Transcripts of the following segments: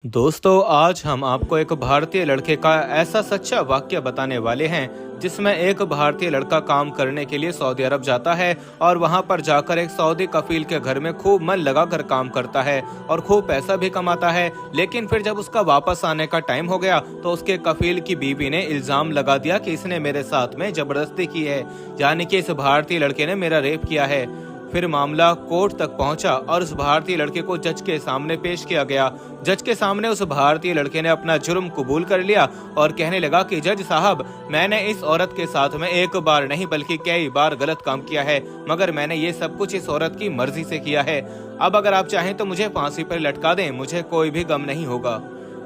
दोस्तों, आज हम आपको एक भारतीय लड़के का ऐसा सच्चा वाकया बताने वाले हैं जिसमें एक भारतीय लड़का काम करने के लिए सऊदी अरब जाता है और वहां पर जाकर एक सऊदी कफील के घर में खूब मन लगाकर काम करता है और खूब पैसा भी कमाता है। लेकिन फिर जब उसका वापस आने का टाइम हो गया तो उसके कफील की बीवी ने इल्जाम लगा दिया कि इसने मेरे साथ में जबरदस्ती की है, यानी कि इस भारतीय लड़के ने मेरा रेप किया है। फिर मामला कोर्ट तक पहुंचा और उस भारतीय लड़के को जज के सामने पेश किया गया। जज के सामने उस भारतीय लड़के ने अपना जुर्म कबूल कर लिया और कहने लगा कि जज साहब, मैंने इस औरत के साथ में एक बार नहीं बल्कि कई बार गलत काम किया है, मगर मैंने ये सब कुछ इस औरत की मर्जी से किया है। अब अगर आप चाहें तो मुझे फांसी पर लटका दें, मुझे कोई भी गम नहीं होगा।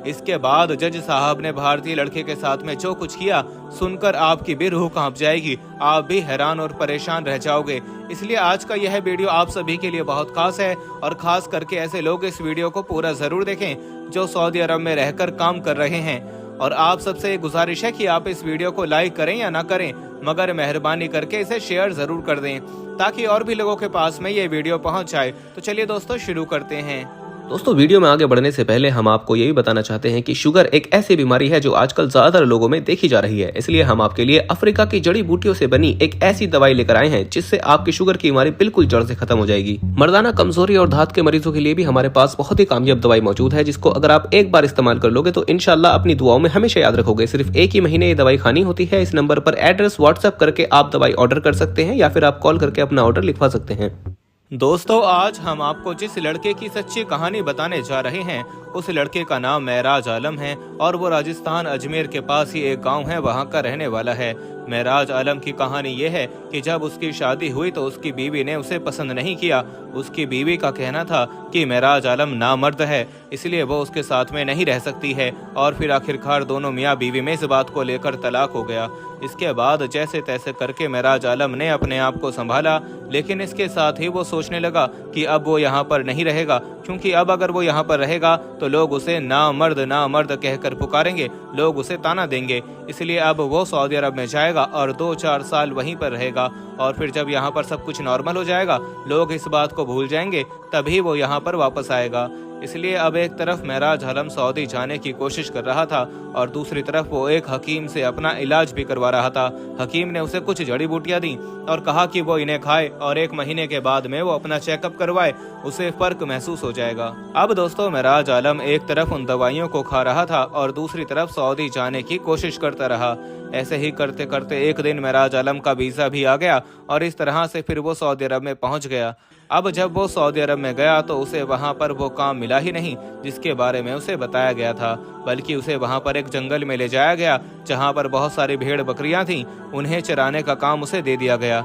इसके बाद जज साहब ने भारतीय लड़के के साथ में जो कुछ किया सुनकर आपकी भी रूह कांप जाएगी, आप भी हैरान और परेशान रह जाओगे। इसलिए आज का यह वीडियो आप सभी के लिए बहुत खास है और खास करके ऐसे लोग इस वीडियो को पूरा जरूर देखें जो सऊदी अरब में रहकर काम कर रहे हैं। और आप सबसे गुजारिश है कि आप इस वीडियो को लाइक करें या ना करें, मगर मेहरबानी करके इसे शेयर जरूर कर दें ताकि और भी लोगों के पास में ये वीडियो पहुंच जाए। तो चलिए दोस्तों, शुरू करते हैं। दोस्तों, वीडियो में आगे बढ़ने से पहले हम आपको यही बताना चाहते हैं कि शुगर एक ऐसी बीमारी है जो आजकल ज्यादातर लोगों में देखी जा रही है। इसलिए हम आपके लिए अफ्रीका की जड़ी बूटियों से बनी एक ऐसी दवाई लेकर आए हैं जिससे आपकी शुगर की बीमारी बिल्कुल जड़ से खत्म हो जाएगी। मर्दाना कमजोरी और धात के मरीजों के लिए भी हमारे पास बहुत ही कामयाब दवाई मौजूद है, जिसको अगर आप एक बार इस्तेमाल कर लोगे तो इंशाल्लाह अपनी दुआओं में हमेशा याद रखोगे। सिर्फ एक ही महीने ये दवाई खानी होती है। इस नंबर पर एड्रेस व्हाट्सएप करके आप दवाई ऑर्डर कर सकते हैं या फिर आप कॉल करके अपना ऑर्डर लिखवा सकते हैं। दोस्तों, आज हम आपको जिस लड़के की सच्ची कहानी बताने जा रहे हैं उस लड़के का नाम महराज आलम है और वो राजस्थान अजमेर के पास ही एक गांव है, वहां का रहने वाला है। महराज आलम की कहानी ये है कि जब उसकी शादी हुई तो उसकी बीवी ने उसे पसंद नहीं किया। उसकी बीवी का कहना था कि महराज आलम नामर्द है, इसलिए वो उसके साथ में नहीं रह सकती है। और फिर आखिरकार दोनों मियाँ बीवी में इस बात को लेकर तलाक हो गया। इसके बाद जैसे तैसे करके महराज आलम ने अपने आप को संभाला, लेकिन इसके साथ ही वो सोचने लगा कि अब वो यहाँ पर नहीं रहेगा, क्योंकि अब अगर वो यहाँ पर रहेगा तो लोग उसे नामर्द नामर्द कहकर पुकारेंगे, लोग उसे ताना देंगे। इसलिए अब वो सऊदी अरब में जाएगा और 2-4 साल वहीं पर रहेगा और फिर जब यहाँ पर सब कुछ नॉर्मल हो जाएगा, लोग इस बात को भूल जाएंगे, तभी वो यहाँ पर वापस आएगा। इसलिए अब एक तरफ महराज आलम सऊदी जाने की कोशिश कर रहा था और दूसरी तरफ वो एक हकीम से अपना इलाज भी करवा रहा था। हकीम ने उसे कुछ जड़ी बूटियां दी और कहा कि वो इन्हें खाए और 1 महीने के बाद में वो अपना चेकअप करवाए, उसे फर्क महसूस हो जाएगा। अब दोस्तों, महराज आलम एक तरफ उन दवाइयों को खा रहा था और दूसरी तरफ सऊदी जाने की कोशिश करता रहा। ऐसे ही करते करते एक दिन महराज आलम का वीजा भी आ गया और इस तरह से फिर वो सऊदी अरब में पहुंच गया। अब जब वो सऊदी अरब में गया तो उसे वहां पर वो काम मिला ही नहीं जिसके बारे में उसे बताया गया था, बल्कि उसे वहां पर एक जंगल में ले जाया गया जहां पर बहुत सारी भेड़ बकरियां थीं। उन्हें चराने का काम उसे दे दिया गया।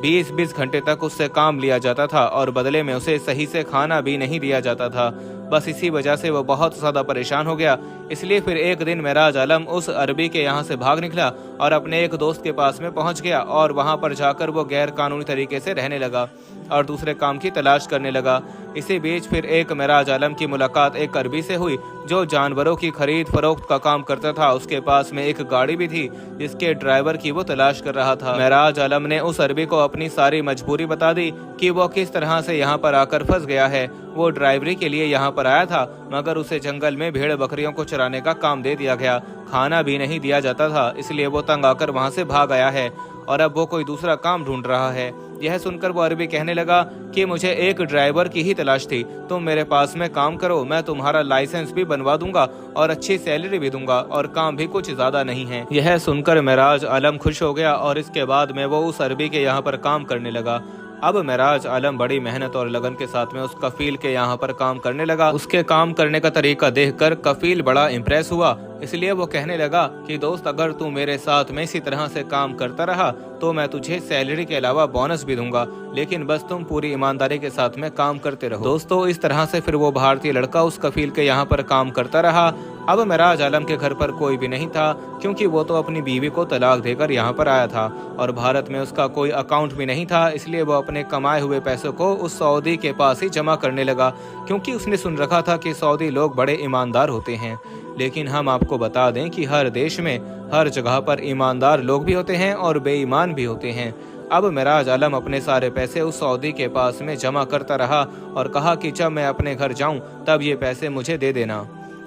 20-20 घंटे तक उससे काम लिया जाता था और बदले में उसे सही से खाना भी नहीं दिया जाता था। बस इसी वजह से वो बहुत ज्यादा परेशान हो गया। इसलिए फिर एक दिन महराज आलम उस अरबी के यहाँ से भाग निकला और अपने एक दोस्त के पास में पहुंच गया और वहां पर जाकर वो गैर कानूनी तरीके से रहने लगा और दूसरे काम की तलाश करने लगा। इसी बीच फिर एक महराज आलम की मुलाकात एक अरबी से हुई जो जानवरों की खरीद फरोख्त का काम करता था। उसके पास में एक गाड़ी भी थी जिसके ड्राइवर की वो तलाश कर रहा था। महराज आलम ने उस अरबी को अपनी सारी मजबूरी बता दी कि वो किस तरह से यहाँ पर आकर फंस गया है। वो ड्राइवरी के लिए यहाँ पर आया था, मगर उसे जंगल में भेड़ बकरियों को चराने का काम दे दिया गया, खाना भी नहीं दिया जाता था। इसलिए वो तंग आकर वहाँ से भाग आया है और अब वो कोई दूसरा काम ढूंढ रहा है। यह सुनकर वो अरबी कहने लगा कि मुझे एक ड्राइवर की ही तलाश थी, तुम मेरे पास में काम करो, मैं तुम्हारा लाइसेंस भी बनवा दूंगा और अच्छी सैलरी भी दूंगा और काम भी कुछ ज्यादा नहीं है। यह सुनकर महराज आलम खुश हो गया और इसके बाद में वो उस अरबी के यहाँ पर काम करने लगा। अब महराज आलम बड़ी मेहनत और लगन के साथ में उस कफील के यहाँ पर काम करने लगा। उसके काम करने का तरीका देखकर कफील बड़ा इम्प्रेस हुआ। इसलिए वो कहने लगा कि दोस्त, अगर तू मेरे साथ में इसी तरह से काम करता रहा तो मैं तुझे सैलरी के अलावा बोनस भी दूंगा, लेकिन बस तुम पूरी ईमानदारी के साथ में काम करते रहो। दोस्तों, इस तरह से फिर वो भारतीय लड़का उस कफील के यहाँ पर काम करता रहा। अब महराज आलम के घर पर कोई भी नहीं था, क्योंकि वो तो अपनी बीवी को तलाक देकर यहाँ पर आया था और भारत में उसका कोई अकाउंट भी नहीं था। इसलिए वो अपने कमाए हुए पैसों को उस सऊदी के पास ही जमा करने लगा, क्योंकि उसने सुन रखा था कि सऊदी लोग बड़े ईमानदार होते हैं। लेकिन हम आपको बता दें कि हर देश में हर जगह पर ईमानदार लोग भी होते हैं और बेईमान भी होते हैं। अब महराज आलम अपने सारे पैसे उस सऊदी के पास में जमा करता रहा और कहा कि जब मैं अपने घर जाऊं तब ये पैसे मुझे दे देना।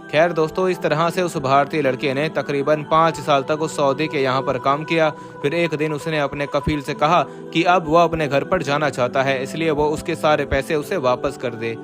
खैर दोस्तों, इस तरह से उस भारतीय लड़के ने तकरीबन 5 साल तक उस सऊदी के यहाँ पर काम किया। फिर एक दिन उसने अपने कफील से कहा कि अब वो अपने घर पर जाना चाहता है, इसलिए वो उसके सारे पैसे उसे वापस कर दे।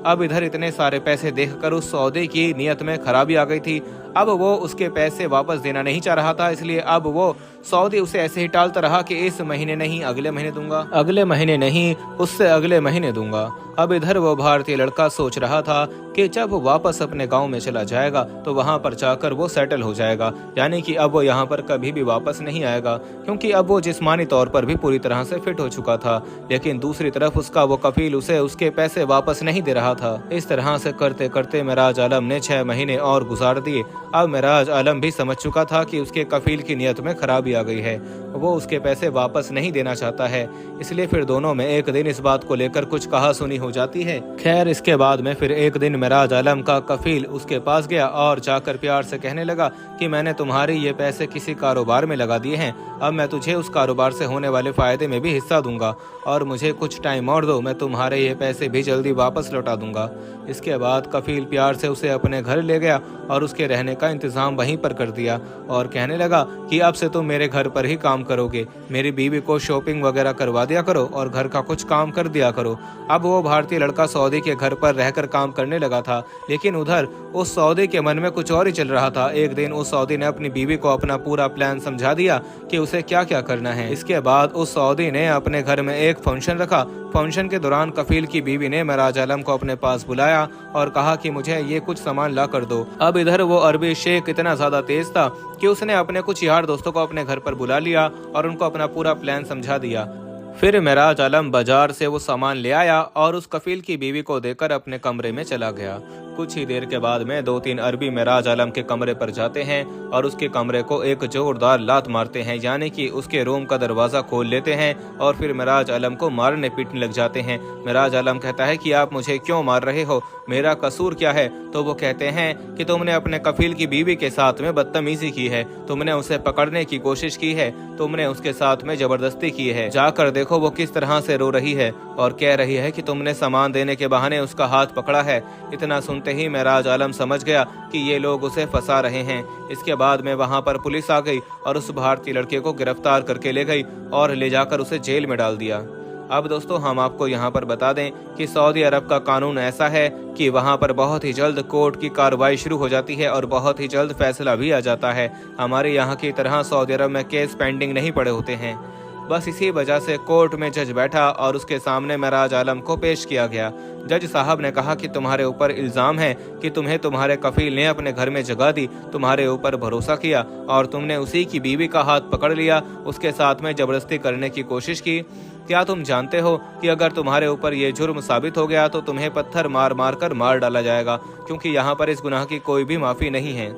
अब इधर इतने सारे पैसे देखकर उस सौदे की नीयत में खराबी आ गई थी। अब वो उसके पैसे वापस देना नहीं चाह रहा था, इसलिए अब वो सऊदी उसे ऐसे ही टालता रहा कि इस महीने नहीं अगले महीने दूंगा, अगले महीने नहीं उससे अगले महीने दूंगा। अब इधर वो भारतीय लड़का सोच रहा था कि जब वो वापस अपने गांव में चला जाएगा तो वहां पर जाकर वो सेटल हो जाएगा, यानी कि अब वो यहाँ पर कभी भी वापस नहीं आएगा, क्योंकि अब वो जिस्मानी तौर पर भी पूरी तरह से फिट हो चुका था। लेकिन दूसरी तरफ उसका वो कफील उसे उसके पैसे वापस नहीं दे रहा था। इस तरह से करते करते मेराज आलम ने 6 महीने और गुजार दिए। अब मेराज आलम भी समझ चुका था कि उसके कफील की नीयत में खराबी आ गई है, वो उसके पैसे वापस नहीं देना चाहता है। इसलिए फिर दोनों में एक दिन इस बात को लेकर कुछ कहा सुनी हो जाती है। खैर इसके बाद में फिर एक दिन मेराज आलम का कफील उसके पास गया और जाकर प्यार से कहने लगा कि मैंने तुम्हारे ये पैसे किसी कारोबार में लगा दिए हैं, अब मैं तुझे उस कारोबार से होने वाले फायदे में भी हिस्सा दूंगा और मुझे कुछ टाइम और दो, मैं तुम्हारे ये पैसे भी जल्दी वापस लौटा दूंगा। इसके बाद कफील प्यार से उसे अपने घर ले गया और उसके रहने का इंतजाम वहीं पर कर दिया और कहने लगा कि अब से तुम मेरे घर पर ही काम करोगे, मेरी बीवी को शॉपिंग वगैरह करवा दिया करो और घर का कुछ काम कर दिया करो। अब वो भारतीय लड़का सऊदी के घर पर रहकर काम करने लगा था, लेकिन उधर उस सऊदी के मन में कुछ और ही चल रहा था। एक दिन उस सऊदी ने अपनी बीवी को अपना पूरा प्लान समझा दिया कि उसे क्या क्या करना है। इसके बाद उस सऊदी ने अपने घर में एक फंक्शन रखा। फंक्शन के दौरान कफील की बीवी ने मेराज आलम को अपने पास बुलाया और कहा कि मुझे ये कुछ सामान ला कर दो। अब इधर वो अरबी शेख इतना ज्यादा तेज था कि उसने अपने कुछ यार दोस्तों को अपने घर पर बुला लिया और उनको अपना पूरा प्लान समझा दिया। फिर मेराज आलम बाजार से वो सामान ले आया और उस कफील की बीवी को देकर अपने कमरे में चला गया। कुछ ही देर के बाद में 2-3 अरबी मेराज आलम के कमरे पर जाते हैं और उसके कमरे को एक जोरदार लात मारते हैं, यानी कि उसके रूम का दरवाजा खोल लेते हैं और फिर मेराज आलम को मारने पीटने लग जाते हैं। मेराज आलम कहता है कि आप मुझे क्यों मार रहे हो, मेरा कसूर क्या है? तो वो कहते हैं कि तुमने अपने कफील की बीवी के साथ में बदतमीजी की है, तुमने उसे पकड़ने की कोशिश की है, तुमने उसके साथ में जबरदस्ती की है, जाकर देखो वो किस तरह से रो रही है और कह रही है कि तुमने सामान देने के बहाने उसका हाथ पकड़ा है। इतना सुनते ही मेराज आलम समझ गया कि ये लोग उसे फंसा रहे हैं। इसके बाद में वहां पर पुलिस आ गई और उस भारतीय लड़के को गिरफ्तार करके ले गई और ले जाकर उसे जेल में डाल दिया। अब दोस्तों हम आपको यहाँ पर बता दें कि सऊदी अरब का कानून ऐसा है कि वहाँ पर बहुत ही जल्द कोर्ट की कार्रवाई शुरू हो जाती है और बहुत ही जल्द फैसला भी आ जाता है। हमारे यहाँ की तरह सऊदी अरब में केस पेंडिंग नहीं पड़े होते हैं। बस इसी वजह से कोर्ट में जज बैठा और उसके सामने मेराज आलम को पेश किया गया। जज साहब ने कहा कि तुम्हारे ऊपर इल्जाम है कि तुम्हें तुम्हारे कफील ने अपने घर में जगह दी, तुम्हारे ऊपर भरोसा किया और तुमने उसी की बीवी का हाथ पकड़ लिया, उसके साथ में जबरदस्ती करने की कोशिश की। क्या तुम जानते हो कि अगर तुम्हारे ऊपर ये जुर्म साबित हो गया तो तुम्हें पत्थर मार मार कर मार डाला जाएगा, क्योंकि यहाँ पर इस गुनाह की कोई भी माफी नहीं है।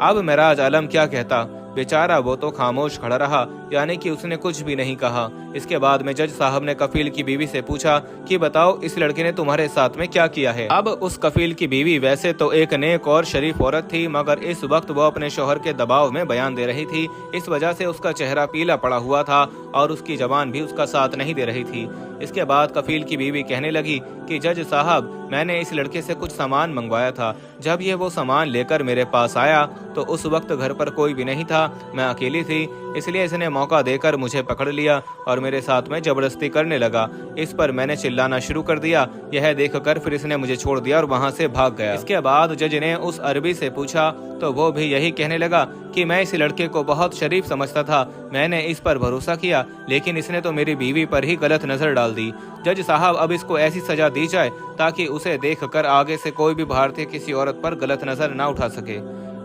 अब मेराज आलम क्या कहता, बेचारा वो तो खामोश खड़ा रहा, यानी कि उसने कुछ भी नहीं कहा। इसके बाद में जज साहब ने कफील की बीवी से पूछा कि बताओ इस लड़के ने तुम्हारे साथ में क्या किया है। अब उस कफील की बीवी वैसे तो एक नेक और शरीफ औरत थी, मगर इस वक्त वो अपने शौहर के दबाव में बयान दे रही थी। इस वजह से उसका चेहरा पीला पड़ा हुआ था और उसकी जबान भी उसका साथ नहीं दे रही थी। इसके बाद कफील की बीवी कहने लगी कि जज साहब, मैंने इस लड़के से कुछ सामान मंगवाया था, जब ये वो सामान लेकर मेरे पास आया तो उस वक्त घर पर कोई भी नहीं था, मैं अकेली थी, इसलिए इसने मौका देकर मुझे पकड़ लिया और मेरे साथ में जबरदस्ती करने लगा। इस पर मैंने चिल्लाना शुरू कर दिया। यह देखकर फिर इसने मुझे छोड़ दिया और वहां से भाग गया। इसके बाद जज ने उस अरबी से पूछा तो वो भी यही कहने लगा कि मैं इस लड़के को बहुत शरीफ समझता था, मैंने इस पर भरोसा किया, लेकिन इसने तो मेरी बीवी पर ही गलत नजर डाल दी। जज साहब, अब इसको ऐसी सजा दी जाए ताकि उसे देखकर आगे से कोई भी भारतीय किसी औरत पर गलत नजर न उठा सके।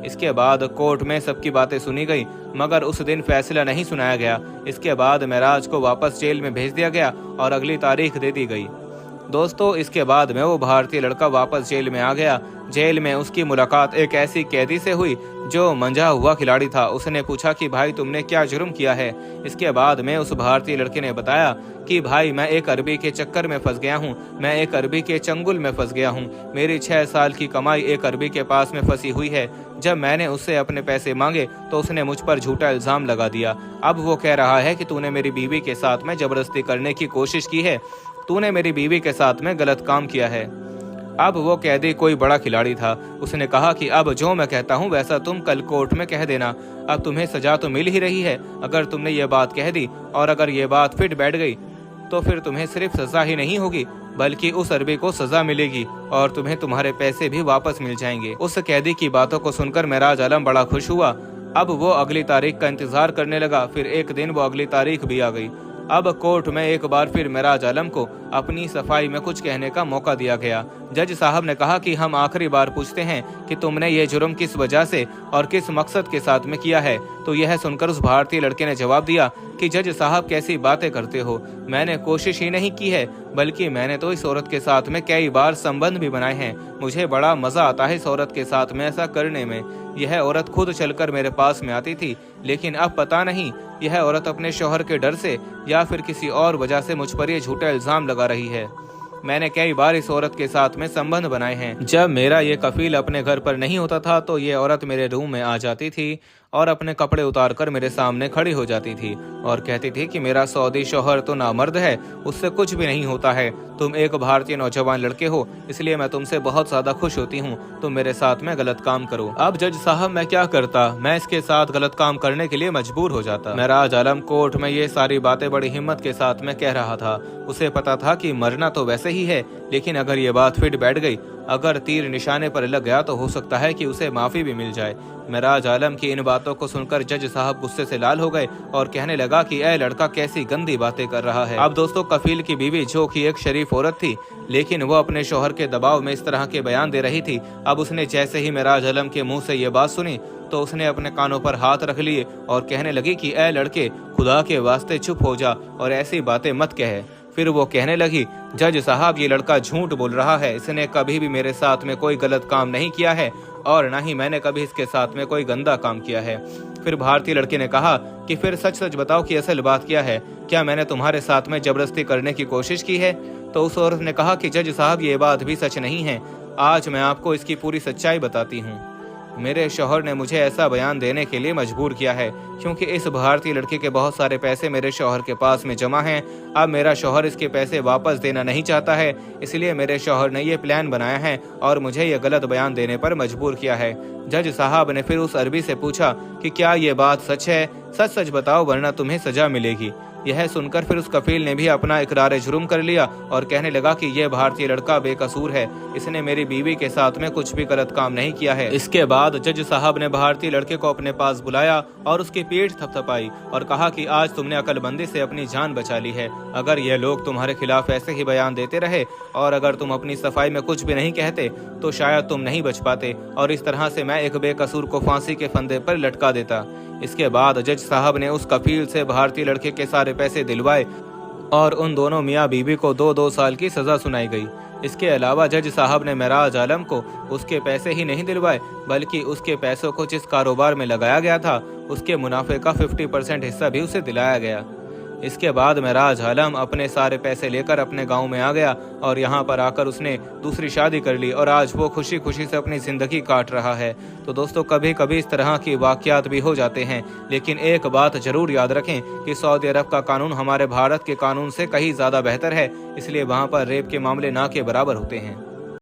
इसके बाद कोर्ट में सबकी बातें सुनी गई, मगर उस दिन फैसला नहीं सुनाया गया। इसके बाद मेराज को वापस जेल में भेज दिया गया और अगली तारीख दे दी गई। दोस्तों इसके बाद में वो भारतीय लड़का वापस जेल में आ गया। जेल में उसकी मुलाकात एक ऐसी कैदी से हुई जो मंझा हुआ खिलाड़ी था। उसने पूछा कि भाई तुमने क्या जुर्म किया है। इसके बाद में उस भारतीय लड़के ने बताया कि भाई मैं एक अरबी के चक्कर में फंस गया हूँ, मैं एक अरबी के चंगुल में फंस गया हूँ, मेरी 6 साल की कमाई एक अरबी के पास में फंसी हुई है। जब मैंने उससे अपने पैसे मांगे तो उसने मुझ पर झूठा इल्जाम लगा दिया। अब वो कह रहा है कि तूने मेरी बीवी के साथ में जबरदस्ती करने की कोशिश की है, तूने मेरी बीवी के साथ में गलत काम किया है। अब वो कैदी कोई बड़ा खिलाड़ी था। उसने कहा कि अब जो मैं कहता हूँ वैसा तुम कल कोर्ट में कह देना। अब तुम्हें सजा तो मिल ही रही है। अगर तुमने ये बात कह दी और अगर ये बात फिट बैठ गई तो फिर तुम्हें सिर्फ सजा ही नहीं होगी बल्कि उस अरबी को सजा मिलेगी और तुम्हें तुम्हारे पैसे भी वापस मिल जाएंगे। उस कैदी की बातों को सुनकर मेराज आलम बड़ा खुश हुआ। अब वो अगली तारीख का इंतजार करने लगा। फिर एक दिन वो अगली तारीख भी आ गई। अब कोर्ट में एक बार फिर मेराज आलम को अपनी सफाई में कुछ कहने का मौका दिया गया। जज साहब ने कहा कि हम आखिरी बार पूछते हैं कि तुमने ये जुर्म किस वजह से और किस मकसद के साथ में किया है। तो यह सुनकर उस भारतीय लड़के ने जवाब दिया कि जज साहब कैसी बातें करते हो, मैंने कोशिश ही नहीं की है बल्कि मैंने तो इस औरत के साथ में कई बार संबंध भी बनाए हैं। मुझे बड़ा मजा आता है इस औरत के साथ में ऐसा करने में। यह औरत खुद चलकर मेरे पास में आती थी, लेकिन अब पता नहीं यह औरत अपने शौहर के डर से या फिर किसी और वजह से मुझ पर ये झूठा इल्जाम लगा रही है। मैंने कई बार इस औरत के साथ में संबंध बनाए हैं। जब मेरा ये कफील अपने घर पर नहीं होता था तो ये औरत मेरे रूम में आ जाती थी और अपने कपड़े उतारकर मेरे सामने खड़ी हो जाती थी और कहती थी कि मेरा सऊदी शौहर तो नामर्द है, उससे कुछ भी नहीं होता है। तुम एक भारतीय नौजवान लड़के हो, इसलिए मैं तुमसे बहुत ज्यादा खुश होती हूँ। तुम मेरे साथ में गलत काम करो। अब जज साहब मैं क्या करता, मैं इसके साथ गलत काम करने के लिए मजबूर हो जाता। मेराज आलम कोर्ट में ये सारी बातें बड़ी हिम्मत के साथ में कह रहा था। उसे पता था कि मरना तो वैसे ही है, लेकिन अगर ये बात फिट बैठ गई, अगर तीर निशाने पर लग गया तो हो सकता है कि उसे माफी भी मिल जाए। मेराज आलम की इन बातों को सुनकर जज साहब गुस्से से लाल हो गए और कहने लगा कि ऐ लड़का कैसी गंदी बातें कर रहा है। अब दोस्तों कफील की बीवी जो कि एक शरीफ औरत थी, लेकिन वो अपने शौहर के दबाव में इस तरह के बयान दे रही थी। अब उसने जैसे ही मेराज आलम के मुंह से ये बात सुनी तो उसने अपने कानों पर हाथ रख लिए और कहने लगी कि ऐ लड़के, खुदा के वास्ते चुप हो जा और ऐसी बातें मत कहे। फिर वो कहने लगी, जज साहब ये लड़का झूठ बोल रहा है, इसने कभी भी मेरे साथ में कोई गलत काम नहीं किया है और न ही मैंने कभी इसके साथ में कोई गंदा काम किया है। फिर भारतीय लड़के ने कहा कि फिर सच सच बताओ कि असल बात क्या है, क्या मैंने तुम्हारे साथ में जबरदस्ती करने की कोशिश की है। तो उस औरत ने कहा कि जज साहब ये बात भी सच नहीं है, आज मैं आपको इसकी पूरी सच्चाई बताती हूँ। मेरे शौहर ने मुझे ऐसा बयान देने के लिए मजबूर किया है क्योंकि इस भारतीय लड़के के बहुत सारे पैसे मेरे शौहर के पास में जमा हैं। अब मेरा शौहर इसके पैसे वापस देना नहीं चाहता है, इसलिए मेरे शौहर ने ये प्लान बनाया है और मुझे ये गलत बयान देने पर मजबूर किया है। जज साहब ने फिर उस अरबी से पूछा कि क्या ये बात सच है, सच सच बताओ वरना तुम्हें सजा मिलेगी। यह सुनकर फिर उस कफील ने भी अपना इकरार जुर्म कर लिया और कहने लगा कि यह भारतीय लड़का बेकसूर है, इसने मेरी बीवी के साथ में कुछ भी गलत काम नहीं किया है। इसके बाद जज साहब ने भारतीय लड़के को अपने पास बुलाया और उसकी पीठ थपथपाई और कहा कि आज तुमने अकलमंदी से अपनी जान बचा ली है। अगर ये लोग तुम्हारे खिलाफ ऐसे ही बयान देते रहे और अगर तुम अपनी सफाई में कुछ भी नहीं कहते तो शायद तुम नहीं बच पाते और इस तरह से मैं एक बेकसूर को फांसी के फंदे पर लटका देता। इसके बाद जज साहब ने उस कफील से भारतीय लड़के के सारे पैसे दिलवाए और उन दोनों मियाँ बीवी को 2-2 साल की सजा सुनाई गई। इसके अलावा जज साहब ने मेराज आलम को उसके पैसे ही नहीं दिलवाए बल्कि उसके पैसों को जिस कारोबार में लगाया गया था उसके मुनाफे का 50% हिस्सा भी उसे दिलाया गया। इसके बाद मेराज आलम अपने सारे पैसे लेकर अपने गांव में आ गया और यहाँ पर आकर उसने दूसरी शादी कर ली और आज वो खुशी खुशी से अपनी जिंदगी काट रहा है। तो दोस्तों कभी कभी इस तरह की वाकयात भी हो जाते हैं, लेकिन एक बात जरूर याद रखें कि सऊदी अरब का कानून हमारे भारत के कानून से कहीं ज्यादा बेहतर है, इसलिए वहाँ पर रेप के मामले ना के बराबर होते हैं।